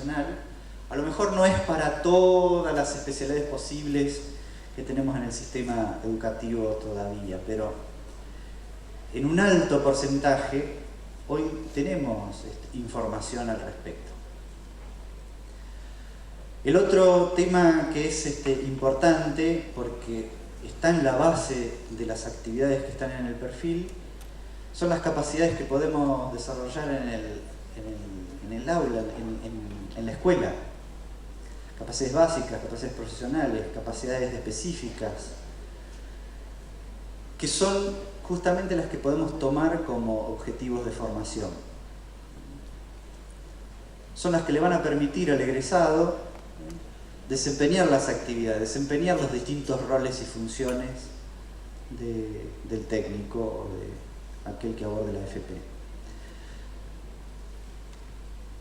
profesional, a lo mejor no es para todas las especialidades posibles que tenemos en el sistema educativo todavía, pero en un alto porcentaje hoy tenemos información al respecto. El otro tema que es importante, porque está en la base de las actividades que están en el perfil, son las capacidades que podemos desarrollar en el aula, en la escuela. Capacidades básicas, capacidades profesionales, capacidades específicas, que son justamente las que podemos tomar como objetivos de formación. Son las que le van a permitir al egresado desempeñar las actividades, desempeñar los distintos roles y funciones del técnico o de aquel que aborde la FP.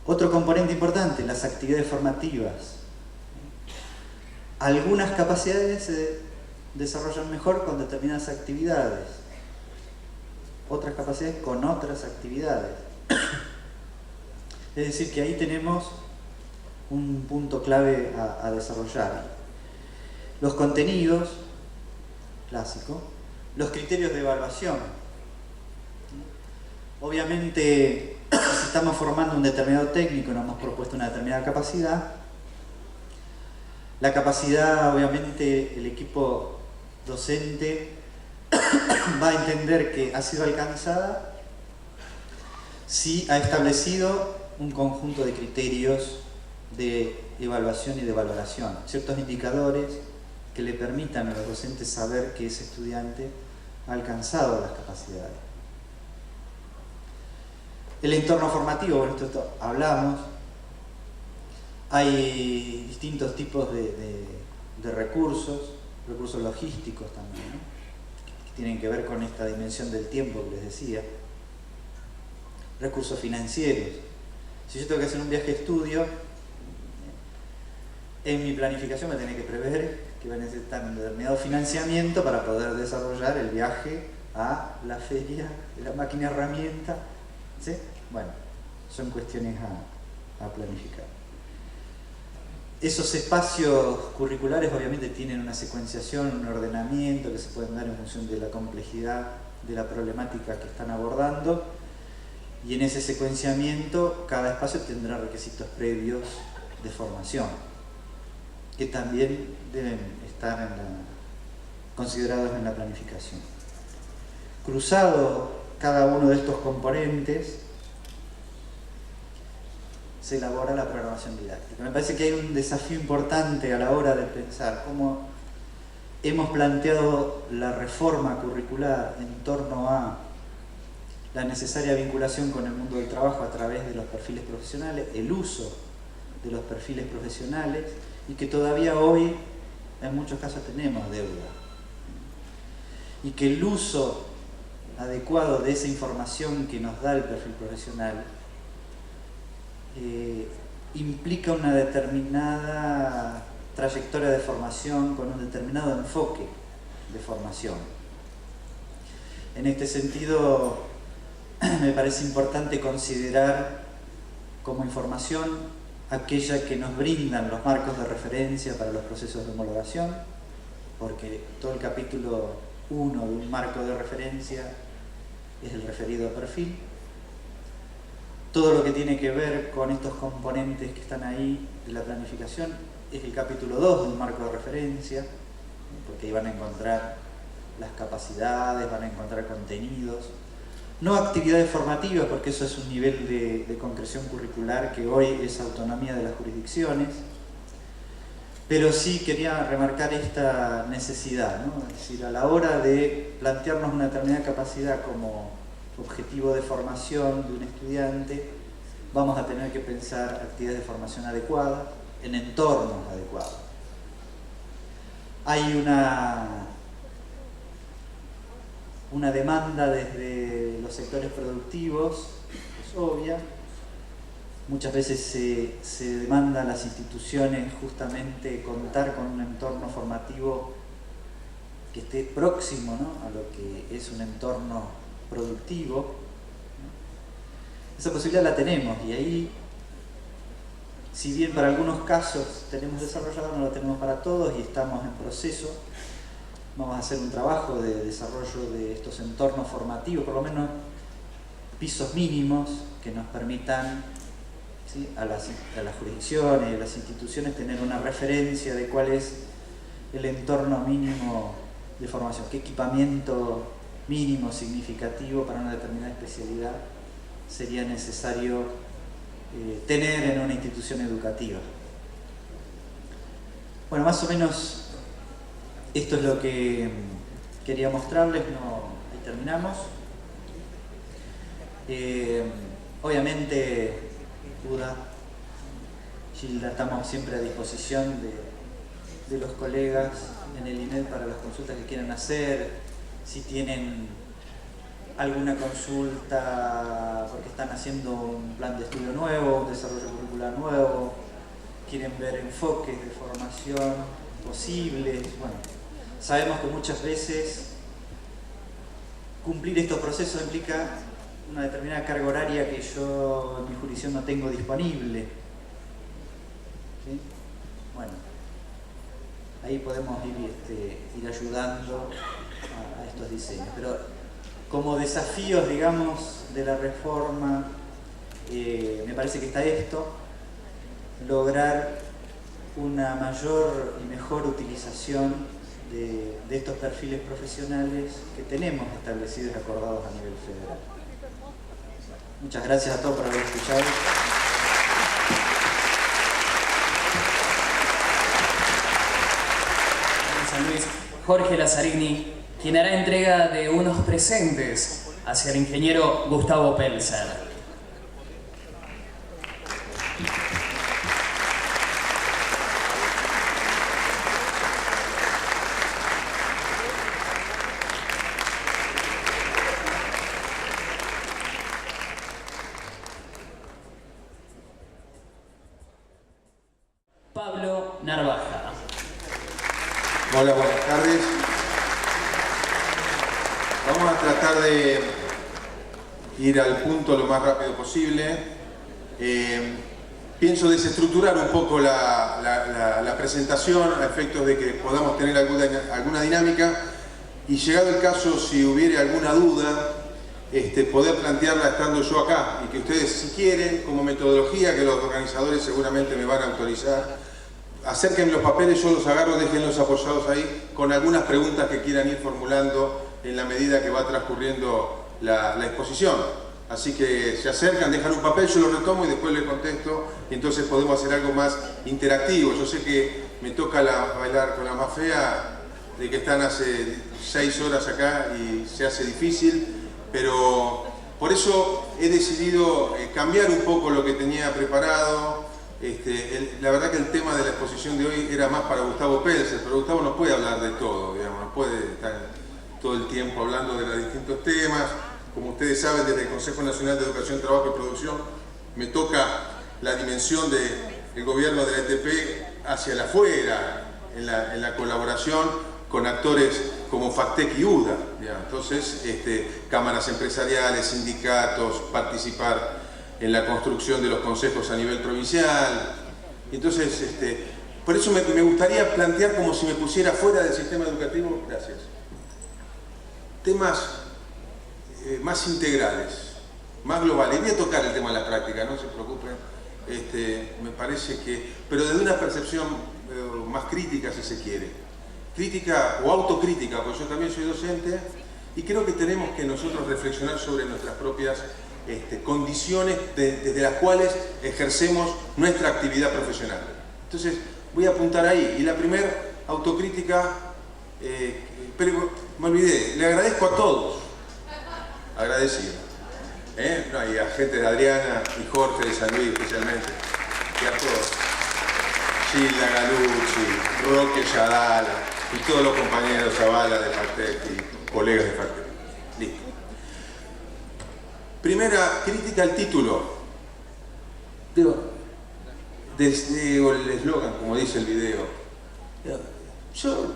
Otro componente importante, las actividades formativas. Algunas capacidades se desarrollan mejor con determinadas actividades, otras capacidades con otras actividades. Es decir, que ahí tenemos un punto clave a desarrollar. Los contenidos, clásico, los criterios de evaluación. Obviamente, si estamos formando un determinado técnico, nos hemos propuesto una determinada capacidad, la capacidad, obviamente, el equipo docente va a entender que ha sido alcanzada si ha establecido un conjunto de criterios de evaluación y de valoración, ciertos indicadores que le permitan a los docentes saber que ese estudiante ha alcanzado las capacidades. El entorno formativo, bueno, esto hablamos, hay distintos tipos de recursos logísticos también, ¿no? Que tienen que ver con esta dimensión del tiempo que les decía, recursos financieros. Si yo tengo que hacer un viaje de estudio, en mi planificación me tiene que prever que va a necesitar un determinado financiamiento para poder desarrollar el viaje a la feria de la máquina herramienta, ¿sí? Bueno, son cuestiones a planificar. Esos espacios curriculares obviamente tienen una secuenciación, un ordenamiento que se pueden dar en función de la complejidad de la problemática que están abordando, y en ese secuenciamiento cada espacio tendrá requisitos previos de formación que también deben estar considerados en la planificación. Cruzado cada uno de estos componentes, se elabora la programación didáctica. Me parece que hay un desafío importante a la hora de pensar cómo hemos planteado la reforma curricular en torno a la necesaria vinculación con el mundo del trabajo a través de los perfiles profesionales, el uso de los perfiles profesionales, y que todavía hoy en muchos casos tenemos deuda. Y que el uso adecuado de esa información que nos da el perfil profesional implica una determinada trayectoria de formación con un determinado enfoque de formación. En este sentido, me parece importante considerar como información aquella que nos brindan los marcos de referencia para los procesos de homologación, porque todo el capítulo 1 de un marco de referencia es el referido a perfil. Todo lo que tiene que ver con estos componentes que están ahí de la planificación es el capítulo 2 de un marco de referencia, porque ahí van a encontrar las capacidades, van a encontrar contenidos, no actividades formativas, porque eso es un nivel de concreción curricular que hoy es autonomía de las jurisdicciones, pero sí quería remarcar esta necesidad, ¿no? Es decir, a la hora de plantearnos una determinada capacidad como objetivo de formación de un estudiante, vamos a tener que pensar actividades de formación adecuadas en entornos adecuados. Hay una demanda desde los sectores productivos, es obvia. Muchas veces se demanda a las instituciones justamente contar con un entorno formativo que esté próximo, ¿no?, a lo que es un entorno productivo. Esa posibilidad la tenemos, y ahí si bien para algunos casos tenemos desarrollado, no lo tenemos para todos y estamos en proceso. Vamos a hacer un trabajo de desarrollo de estos entornos formativos, por lo menos pisos mínimos que nos permitan, ¿sí?, a las jurisdicciones y a las instituciones tener una referencia de cuál es el entorno mínimo de formación, qué equipamiento mínimo significativo para una determinada especialidad sería necesario tener en una institución educativa. Bueno, más o menos esto es lo que quería mostrarles. Ahí terminamos. Obviamente, Buda, Gilda, estamos siempre a disposición de los colegas en el INED para las consultas que quieran hacer. Si tienen alguna consulta porque están haciendo un plan de estudio nuevo, un desarrollo curricular nuevo, quieren ver enfoques de formación posibles. Bueno, sabemos que muchas veces cumplir estos procesos implica una determinada carga horaria que yo en mi jurisdicción no tengo disponible. ¿Sí? Bueno, ahí podemos ir ayudando a estos diseños. Pero como desafíos, digamos, de la reforma, me parece que está esto: lograr una mayor y mejor utilización de estos perfiles profesionales que tenemos establecidos y acordados a nivel federal. Muchas gracias a todos por haber escuchado. San Luis, Jorge Lazzarini, quien hará entrega de unos presentes hacia el ingeniero Gustavo Pelzer. Pablo Narvaja. Hola, buenas tardes. Vamos a tratar de ir al punto lo más rápido posible. Pienso desestructurar un poco la presentación a efectos de que podamos tener alguna dinámica y, llegado el caso, si hubiera alguna duda, poder plantearla estando yo acá, y que ustedes, si quieren, como metodología que los organizadores seguramente me van a autorizar, acerquen los papeles, yo los agarro, déjenlos apoyados ahí con algunas preguntas que quieran ir formulando en la medida que va transcurriendo la exposición. Así que se acercan, dejan un papel, yo lo retomo y después les contesto, y entonces podemos hacer algo más interactivo. Yo sé que me toca bailar con la más fea, de que están hace 6 horas acá y se hace difícil, pero por eso he decidido cambiar un poco lo que tenía preparado. La verdad que el tema de la exposición de hoy era más para Gustavo Pelzer, pero Gustavo no puede hablar de todo, digamos, no puede estar todo el tiempo hablando de los distintos temas. Como ustedes saben, desde el Consejo Nacional de Educación, Trabajo y Producción me toca la dimensión del gobierno de la ETP hacia el afuera, en la colaboración con actores como FACTEC y UDA, digamos. Entonces, cámaras empresariales, sindicatos, participar en la construcción de los consejos a nivel provincial. Entonces, por eso me gustaría plantear como si me pusiera fuera del sistema educativo, gracias, temas más integrales, más globales. Y voy a tocar el tema de la práctica, no se preocupen. Me parece que, pero desde una percepción más crítica, si se quiere. Crítica o autocrítica, porque yo también soy docente y creo que tenemos que nosotros reflexionar sobre nuestras propias condiciones desde las cuales ejercemos nuestra actividad profesional. Entonces voy a apuntar ahí, y la primera autocrítica, pero me olvidé, le agradezco a todos, agradecido, no, y a gente de Adriana y Jorge de San Luis especialmente, y a todos, Gilda Galucci, Roque Yadala y todos los compañeros Zavala de FACTEC y colegas de FACTEC. Listo. Primera crítica al título. Digo, el eslogan, como dice el video. Yo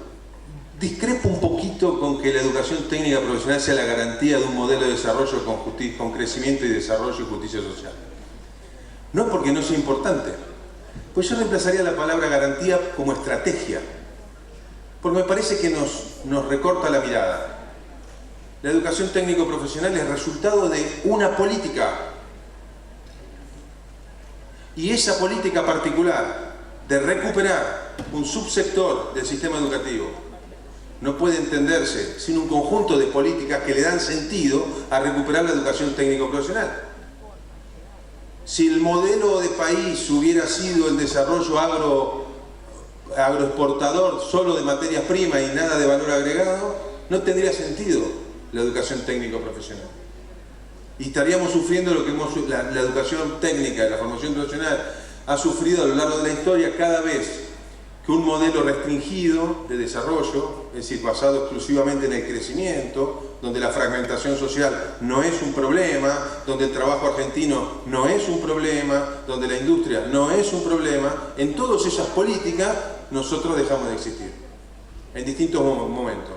discrepo un poquito con que la educación técnica profesional sea la garantía de un modelo de desarrollo con crecimiento y desarrollo y justicia social. No porque no sea importante, Pues yo reemplazaría la palabra garantía como estrategia, porque me parece que nos recorta la mirada. La educación técnico-profesional es resultado de una política, y esa política particular de recuperar un subsector del sistema educativo no puede entenderse sin un conjunto de políticas que le dan sentido a recuperar la educación técnico-profesional. Si el modelo de país hubiera sido el desarrollo agroexportador solo de materias primas y nada de valor agregado, no tendría sentido la educación técnico-profesional. Y estaríamos sufriendo lo que la educación técnica, la formación profesional ha sufrido a lo largo de la historia cada vez que un modelo restringido de desarrollo, es decir, basado exclusivamente en el crecimiento, donde la fragmentación social no es un problema, donde el trabajo argentino no es un problema, donde la industria no es un problema, en todas esas políticas nosotros dejamos de existir, en distintos momentos.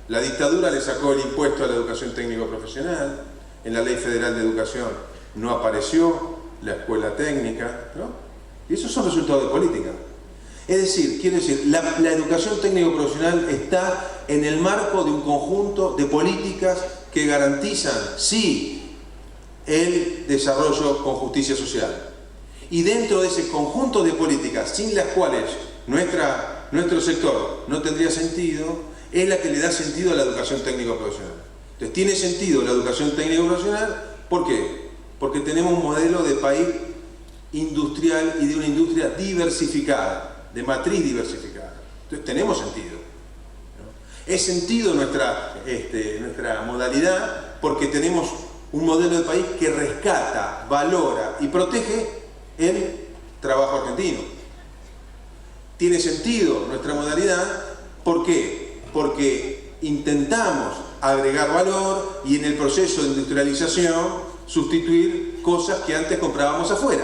La dictadura le sacó el impuesto a la educación técnico-profesional, en la Ley Federal de Educación no apareció la escuela técnica, ¿no? Y esos son resultados de política. Es decir, quiero decir, la educación técnico-profesional está en el marco de un conjunto de políticas que garantizan, sí, el desarrollo con justicia social. Y dentro de ese conjunto de políticas, sin las cuales nuestro sector no tendría sentido, es la que le da sentido a la educación técnico-profesional. Entonces, tiene sentido la educación técnico-profesional, ¿por qué? Porque tenemos un modelo de país industrial y de una industria diversificada, de matriz diversificada. Entonces tenemos sentido, ¿no? Es sentido nuestra modalidad porque tenemos un modelo de país que rescata, valora y protege el trabajo argentino. Tiene sentido nuestra modalidad, ¿por qué? Porque intentamos agregar valor y en el proceso de industrialización sustituir cosas que antes comprábamos afuera.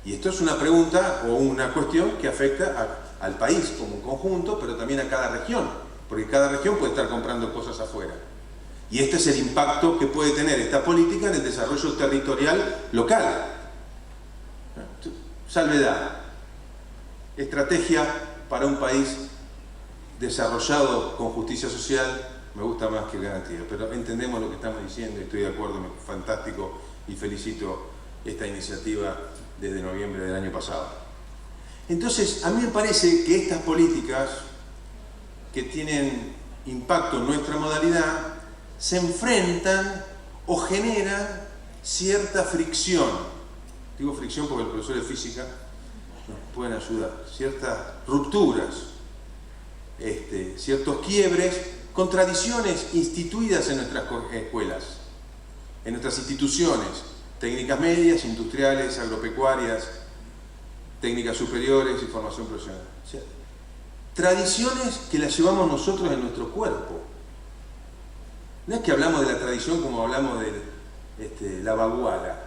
Y esto es una pregunta o una cuestión que afecta al país como un conjunto, pero también a cada región, porque cada región puede estar comprando cosas afuera. Y este es el impacto que puede tener esta política en el desarrollo territorial local. Salvedad. Estrategia para un país desarrollado con justicia social, me gusta más que garantía, pero entendemos lo que estamos diciendo, estoy de acuerdo, fantástico y felicito esta iniciativa desde noviembre del año pasado. Entonces, a mí me parece que estas políticas que tienen impacto en nuestra modalidad se enfrentan o generan cierta fricción. Digo fricción porque los profesores de física nos pueden ayudar. Ciertas rupturas, ciertos quiebres con tradiciones instituidas en nuestras escuelas, en nuestras instituciones, técnicas medias, industriales, agropecuarias, técnicas superiores y formación profesional. O sea, tradiciones que las llevamos nosotros en nuestro cuerpo. No es que hablamos de la tradición como hablamos de la baguala,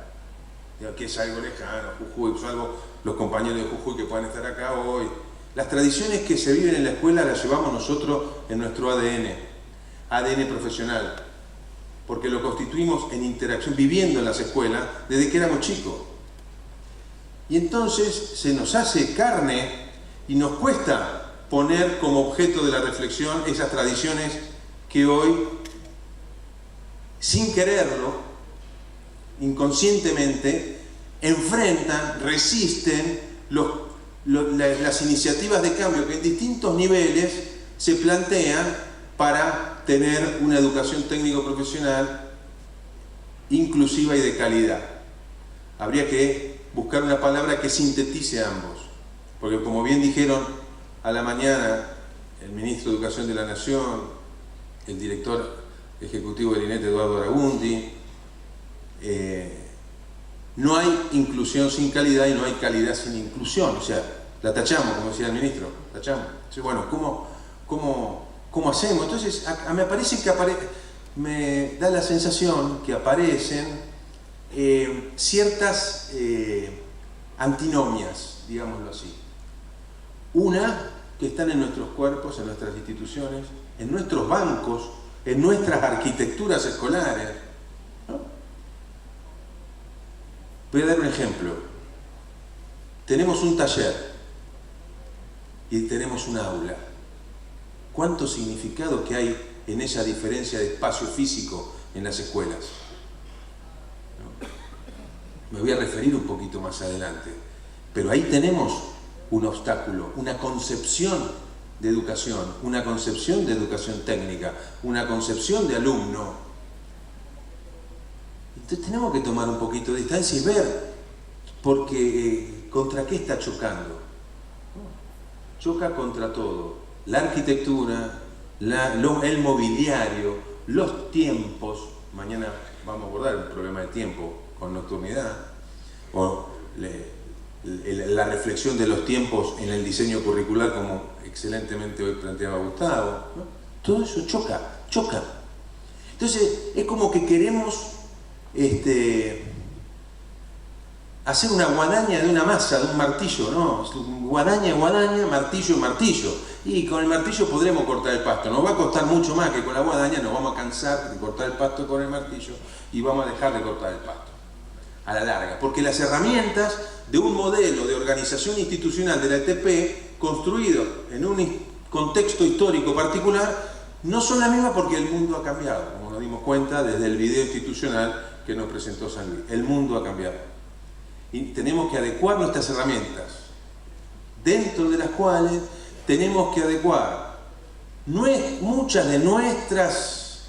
que es algo lejano, Jujuy, salvo los compañeros de Jujuy que puedan estar acá hoy. Las tradiciones que se viven en la escuela las llevamos nosotros en nuestro ADN profesional, porque lo constituimos en interacción, viviendo en las escuelas desde que éramos chicos. Y entonces se nos hace carne y nos cuesta poner como objeto de la reflexión esas tradiciones que hoy, sin quererlo, inconscientemente, enfrentan, resisten las iniciativas de cambio que en distintos niveles se plantean para tener una educación técnico-profesional inclusiva y de calidad. Habría que buscar una palabra que sintetice ambos, porque como bien dijeron a la mañana el ministro de Educación de la Nación, el director ejecutivo del INET, Eduardo Aragundi, no hay inclusión sin calidad y no hay calidad sin inclusión. O sea, la tachamos, como decía el ministro, tachamos. Entonces, bueno, ¿cómo hacemos? Entonces, me parece que me da la sensación que aparecen ciertas antinomias, digámoslo así. Una, que están en nuestros cuerpos, en nuestras instituciones, en nuestros bancos, en nuestras arquitecturas escolares, ¿no? Voy a dar un ejemplo. tenemos un taller y tenemos un aula. ¿Cuánto significado que hay en esa diferencia de espacio físico en las escuelas? ¿No? Me voy a referir un poquito más adelante. Pero ahí tenemos un obstáculo, una concepción de educación técnica, una concepción de alumno. Entonces tenemos que tomar un poquito de distancia y ver, porque ¿contra qué está chocando? Choca contra todo. La arquitectura, el mobiliario, los tiempos. Mañana vamos a abordar el problema del tiempo con nocturnidad, o la reflexión de los tiempos en el diseño curricular, como excelentemente hoy planteaba Gustavo, ¿no? Todo eso choca. Entonces es como que queremos hacer una guadaña de una masa, de un martillo, ¿no? Guadaña, martillo. Y con el martillo podremos cortar el pasto. Nos va a costar mucho más que con la guadaña, nos vamos a cansar de cortar el pasto con el martillo y vamos a dejar de cortar el pasto a la larga. Porque las herramientas de un modelo de organización institucional de la ETP, construido en un contexto histórico particular, no son las mismas porque el mundo ha cambiado, como nos dimos cuenta desde el video institucional que nos presentó San Luis. El mundo ha cambiado. Y tenemos que adecuar nuestras herramientas, dentro de las cuales tenemos que adecuar muchas de nuestras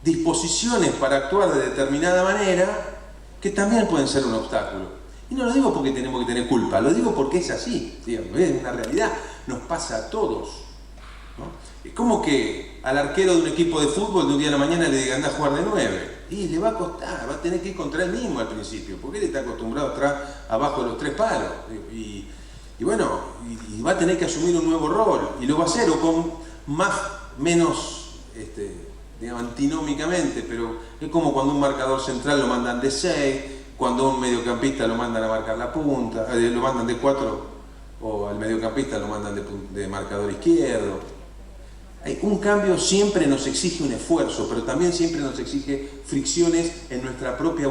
disposiciones para actuar de determinada manera, que también pueden ser un obstáculo. Y no lo digo porque tenemos que tener culpa, lo digo porque es así, digamos, es una realidad, nos pasa a todos, ¿no? Es como que al arquero de un equipo de fútbol de un día a la mañana le digan anda a jugar de 9, y le va a costar, va a tener que ir contra él mismo al principio, porque él está acostumbrado a estar abajo de los 3 palos, y va a tener que asumir un nuevo rol, y lo va a hacer, o con menos, digamos, antinómicamente, pero es como cuando un marcador central lo mandan de 6, cuando un mediocampista lo mandan a marcar la punta, lo mandan de 4, o al mediocampista lo mandan de marcador izquierdo. Un cambio siempre nos exige un esfuerzo, pero también siempre nos exige fricciones en nuestra propia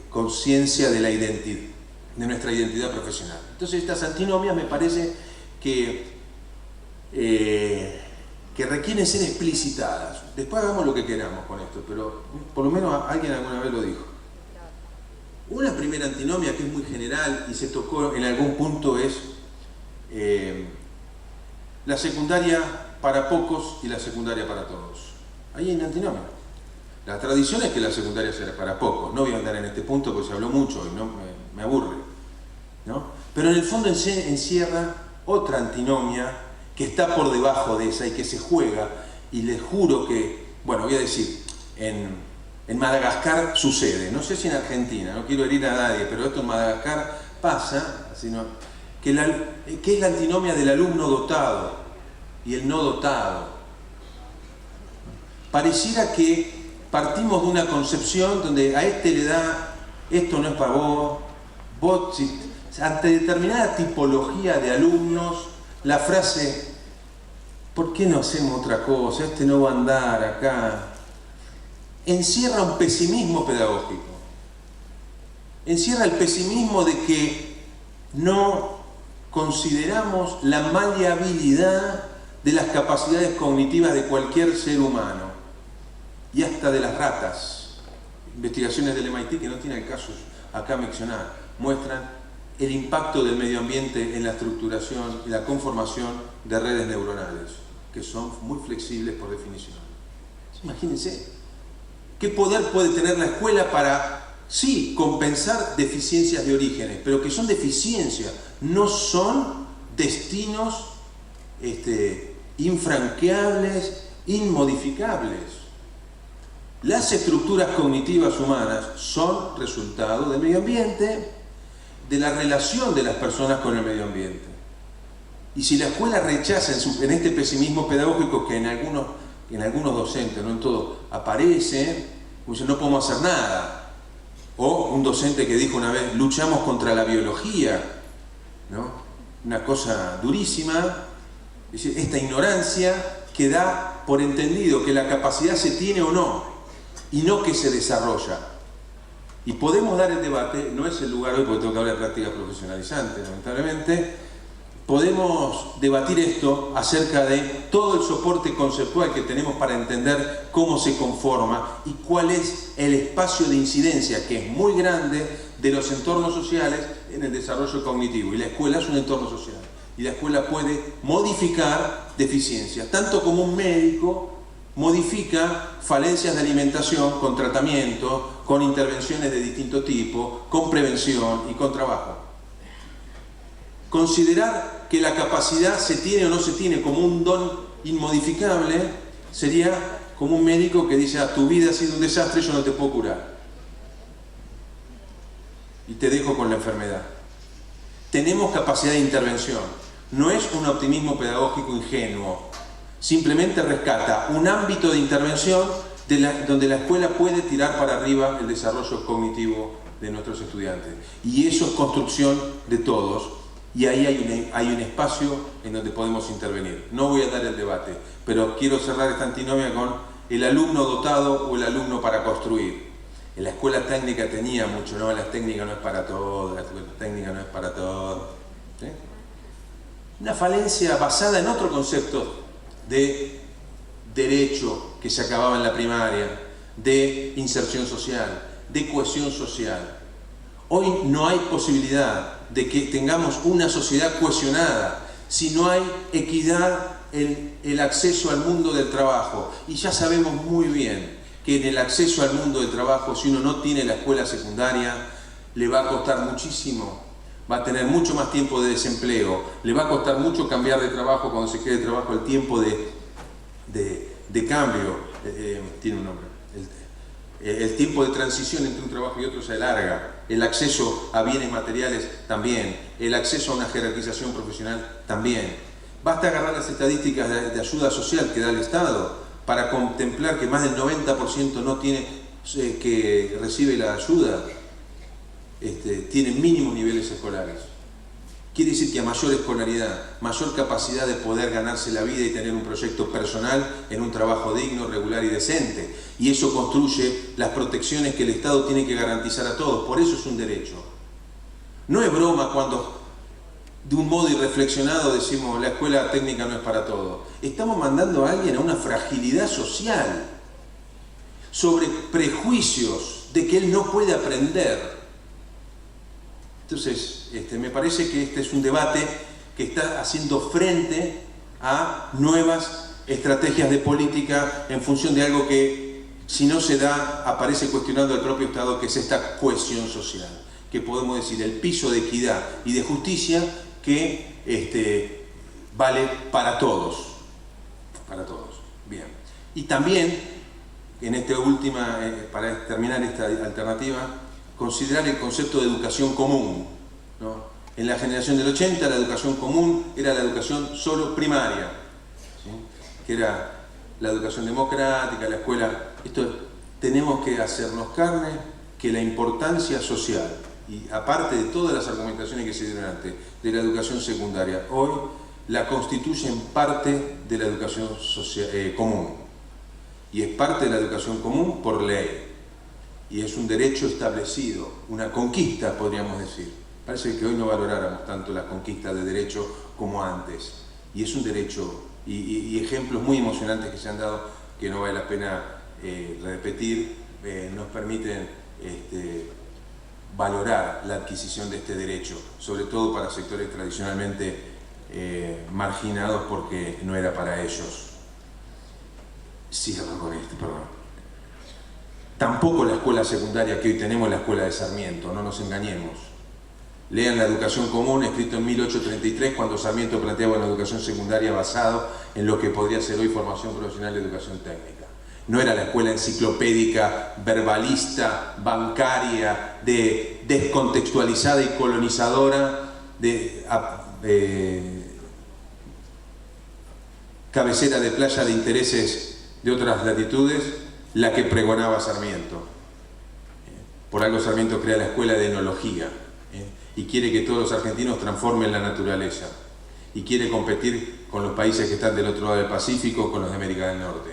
conciencia de la identidad, de nuestra identidad profesional. Entonces estas antinomias me parece que requieren ser explicitadas. Después hagamos lo que queramos con esto, pero por lo menos alguien alguna vez lo dijo. Una primera antinomia que es muy general y se tocó en algún punto es la secundaria para pocos y la secundaria para todos. Ahí hay una antinomia. La tradición es que la secundaria sea para pocos. No voy a andar en este punto porque se habló mucho y no me aburre, ¿no? Pero en el fondo encierra otra antinomia que está por debajo de esa y que se juega, y les juro que, bueno, voy a decir, en Madagascar sucede, no sé si en Argentina, no quiero herir a nadie, pero esto en Madagascar pasa, que es la antinomia del alumno dotado y el no dotado. Pareciera que partimos de una concepción donde a este le da, esto no es para vos, ante determinada tipología de alumnos, la frase, ¿por qué no hacemos otra cosa? Este no va a andar acá. Encierra un pesimismo pedagógico. Encierra el pesimismo de que no consideramos la maleabilidad de las capacidades cognitivas de cualquier ser humano, y hasta de las ratas. Investigaciones del MIT, que no tiene el caso acá mencionar, muestran el impacto del medio ambiente en la estructuración y la conformación de redes neuronales, que son muy flexibles por definición. Imagínense, ¿qué poder puede tener la escuela para, sí, compensar deficiencias de orígenes, pero que son deficiencias, no son destinos infranqueables, inmodificables? Las estructuras cognitivas humanas son resultado del medio ambiente, de la relación de las personas con el medio ambiente. Y si la escuela rechaza en este pesimismo pedagógico que en algunos docentes, no en todo, aparece, pues no podemos hacer nada. O un docente que dijo una vez, luchamos contra la biología, ¿no? Una cosa durísima. Es decir, esta ignorancia que da por entendido que la capacidad se tiene o no, y no que se desarrolla. Y podemos dar el debate, no es el lugar hoy porque tengo que hablar de prácticas profesionalizantes, lamentablemente. Podemos debatir esto acerca de todo el soporte conceptual que tenemos para entender cómo se conforma y cuál es el espacio de incidencia, que es muy grande, de los entornos sociales en el desarrollo cognitivo. Y la escuela es un entorno social. Y la escuela puede modificar deficiencias, tanto como un médico modifica falencias de alimentación con tratamiento, con intervenciones de distinto tipo, con prevención y con trabajo. Considerar que la capacidad se tiene o no se tiene como un don inmodificable sería como un médico que dice: tu vida ha sido un desastre, yo no te puedo curar y te dejo con la enfermedad. Tenemos capacidad de intervención. No es un optimismo pedagógico ingenuo, simplemente rescata un ámbito de intervención donde la escuela puede tirar para arriba el desarrollo cognitivo de nuestros estudiantes. Y eso es construcción de todos. Y ahí hay un espacio en donde podemos intervenir. No voy a dar el debate, pero quiero cerrar esta antinomia con el alumno dotado o el alumno para construir. En la escuela técnica tenía mucho, no, la técnica no es para todo, la técnica no es para todo. ¿Sí? Una falencia basada en otro concepto de derecho que se acababa en la primaria, de inserción social, de cohesión social. Hoy no hay posibilidad de que tengamos una sociedad cohesionada si no hay equidad en el acceso al mundo del trabajo. Y ya sabemos muy bien que en el acceso al mundo del trabajo, si uno no tiene la escuela secundaria, le va a costar muchísimo, va a tener mucho más tiempo de desempleo, le va a costar mucho cambiar de trabajo cuando se quede de trabajo, el tiempo de cambio, tiene un nombre. El tiempo de transición entre un trabajo y otro se alarga, el acceso a bienes materiales también, el acceso a una jerarquización profesional también. Basta agarrar las estadísticas de ayuda social que da el Estado para contemplar que más del 90% no tiene, que recibe la ayuda, tiene mínimos niveles escolares. Quiere decir que a mayor escolaridad, mayor capacidad de poder ganarse la vida y tener un proyecto personal en un trabajo digno, regular y decente. Y eso construye las protecciones que el Estado tiene que garantizar a todos. Por eso es un derecho. No es broma cuando de un modo irreflexionado decimos la escuela técnica no es para todo. Estamos mandando a alguien a una fragilidad social sobre prejuicios de que él no puede aprender. Entonces, me parece que este es un debate que está haciendo frente a nuevas estrategias de política en función de algo que, si no se da, aparece cuestionando al propio Estado, que es esta cohesión social, que podemos decir el piso de equidad y de justicia que vale para todos. Para todos. Bien. Y también, en esta última, para terminar esta alternativa, considerar el concepto de educación común, ¿no? En la generación del 80 la educación común era la educación solo primaria, ¿sí? Que era la educación democrática, la escuela. Tenemos que hacernos carne que la importancia social, y aparte de todas las argumentaciones que se dieron antes, de la educación secundaria, hoy la constituyen parte de la educación común. Y es parte de la educación común por ley. Y es un derecho establecido, una conquista, podríamos decir. Parece que hoy no valoráramos tanto las conquistas de derecho como antes. Y es un derecho, y ejemplos muy emocionantes que se han dado, que no vale la pena repetir, nos permiten valorar la adquisición de este derecho, sobre todo para sectores tradicionalmente marginados porque no era para ellos. Cierro con esto, perdón. Tampoco la escuela secundaria que hoy tenemos es la escuela de Sarmiento, no nos engañemos. Lean la educación común, escrito en 1833, cuando Sarmiento planteaba una educación secundaria basado en lo que podría ser hoy formación profesional y educación técnica. No era la escuela enciclopédica, verbalista, bancaria, descontextualizada y colonizadora, cabecera de playa de intereses de otras latitudes, la que pregonaba Sarmiento. Por algo Sarmiento crea la escuela de enología y quiere que todos los argentinos transformen la naturaleza y quiere competir con los países que están del otro lado del Pacífico, con los de América del Norte.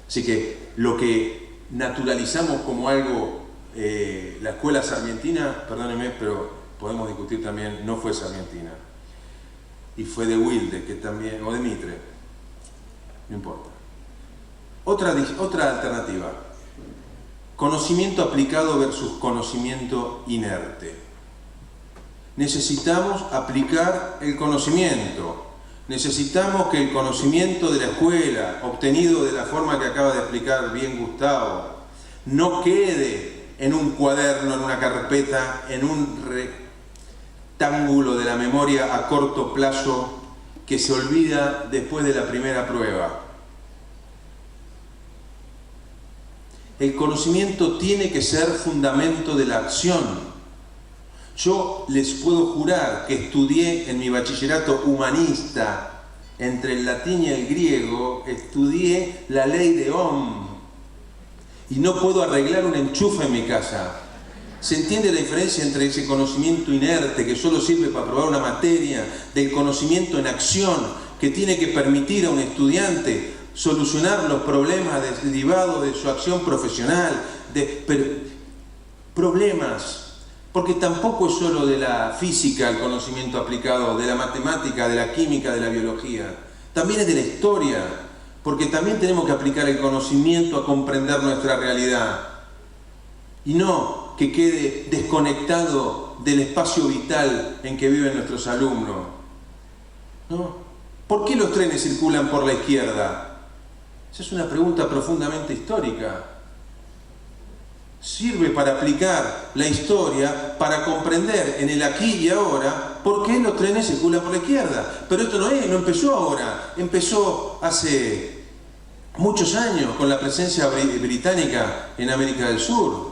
Así que lo que naturalizamos como algo la escuela sarmientina, perdónenme, pero podemos discutir también, no fue sarmientina. Y fue de Wilde, que también, o de Mitre, no importa. Otra alternativa, conocimiento aplicado versus conocimiento inerte. Necesitamos aplicar el conocimiento. Necesitamos que el conocimiento de la escuela, obtenido de la forma que acaba de explicar bien Gustavo, no quede en un cuaderno, en una carpeta, en un rectángulo de la memoria a corto plazo que se olvida después de la primera prueba. El conocimiento tiene que ser fundamento de la acción. Yo les puedo jurar que estudié en mi bachillerato humanista, entre el latín y el griego, estudié la ley de Ohm y no puedo arreglar un enchufe en mi casa. ¿Se entiende la diferencia entre ese conocimiento inerte que solo sirve para probar una materia, del conocimiento en acción que tiene que permitir a un estudiante solucionar los problemas derivados de su acción profesional, problemas? Porque tampoco es solo de la física el conocimiento aplicado, de la matemática, de la química, de la biología. También es de la historia, porque también tenemos que aplicar el conocimiento a comprender nuestra realidad. Y no que quede desconectado del espacio vital en que viven nuestros alumnos. ¿No? ¿Por qué los trenes circulan por la izquierda? Esa es una pregunta profundamente histórica. Sirve para aplicar la historia, para comprender en el aquí y ahora por qué los trenes circulan por la izquierda. Pero esto no empezó ahora, empezó hace muchos años con la presencia británica en América del Sur.